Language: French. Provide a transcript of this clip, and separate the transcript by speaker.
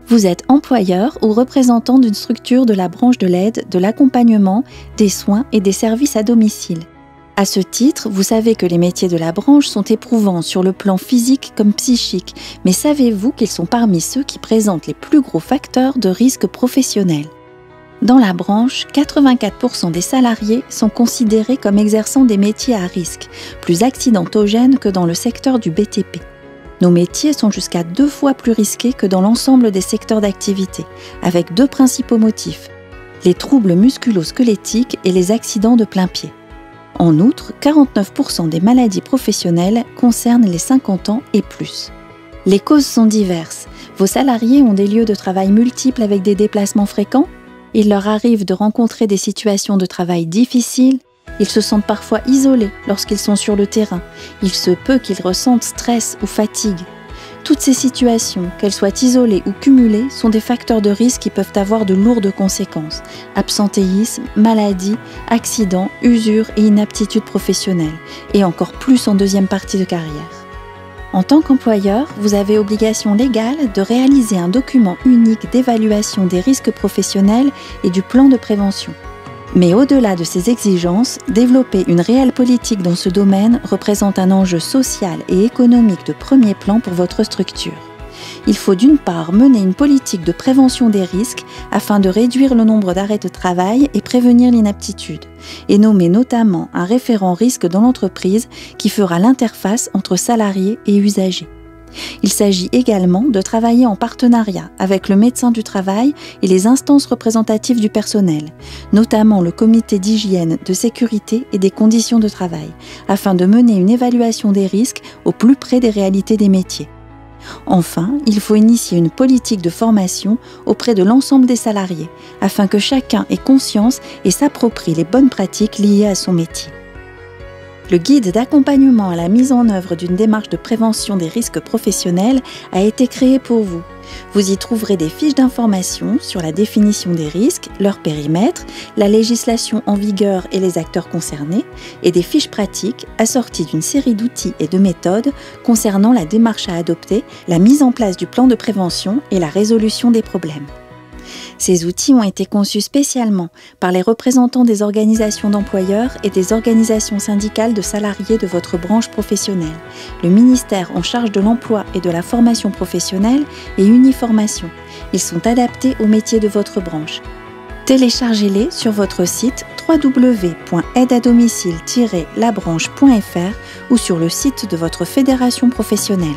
Speaker 1: Vous êtes employeur ou représentant d'une structure de la branche de l'aide, de l'accompagnement, des soins et des services à domicile. À ce titre, vous savez que les métiers de la branche sont éprouvants sur le plan physique comme psychique, mais savez-vous qu'ils sont parmi ceux qui présentent les plus gros facteurs de risque professionnel? Dans la branche, 84% des salariés sont considérés comme exerçant des métiers à risque, plus accidentogènes que dans le secteur du BTP. Nos métiers sont jusqu'à 2 fois plus risqués que dans l'ensemble des secteurs d'activité, avec 2 principaux motifs, les troubles musculo-squelettiques et les accidents de plein pied. En outre, 49% des maladies professionnelles concernent les 50 ans et plus. Les causes sont diverses. Vos salariés ont des lieux de travail multiples avec des déplacements fréquents. Il leur arrive de rencontrer des situations de travail difficiles. Ils se sentent parfois isolés lorsqu'ils sont sur le terrain. Il se peut qu'ils ressentent stress ou fatigue. Toutes ces situations, qu'elles soient isolées ou cumulées, sont des facteurs de risque qui peuvent avoir de lourdes conséquences. Absentéisme, maladie, accidents, usure et inaptitude professionnelle, et encore plus en deuxième partie de carrière. En tant qu'employeur, vous avez obligation légale de réaliser un document unique d'évaluation des risques professionnels et du plan de prévention. Mais au-delà de ces exigences, développer une réelle politique dans ce domaine représente un enjeu social et économique de premier plan pour votre structure. Il faut d'une part mener une politique de prévention des risques afin de réduire le nombre d'arrêts de travail et prévenir l'inaptitude, et nommer notamment un référent risque dans l'entreprise qui fera l'interface entre salariés et usagers. Il s'agit également de travailler en partenariat avec le médecin du travail et les instances représentatives du personnel, notamment le comité d'hygiène, de sécurité et des conditions de travail, afin de mener une évaluation des risques au plus près des réalités des métiers. Enfin, il faut initier une politique de formation auprès de l'ensemble des salariés, afin que chacun ait conscience et s'approprie les bonnes pratiques liées à son métier. Le guide d'accompagnement à la mise en œuvre d'une démarche de prévention des risques professionnels a été créé pour vous. Vous y trouverez des fiches d'information sur la définition des risques, leur périmètre, la législation en vigueur et les acteurs concernés, et des fiches pratiques assorties d'une série d'outils et de méthodes concernant la démarche à adopter, la mise en place du plan de prévention et la résolution des problèmes. Ces outils ont été conçus spécialement par les représentants des organisations d'employeurs et des organisations syndicales de salariés de votre branche professionnelle, le ministère en charge de l'emploi et de la formation professionnelle et Uniformation. Ils sont adaptés aux métiers de votre branche. Téléchargez-les sur votre site www.aideadomicile-labranche.fr ou sur le site de votre fédération professionnelle.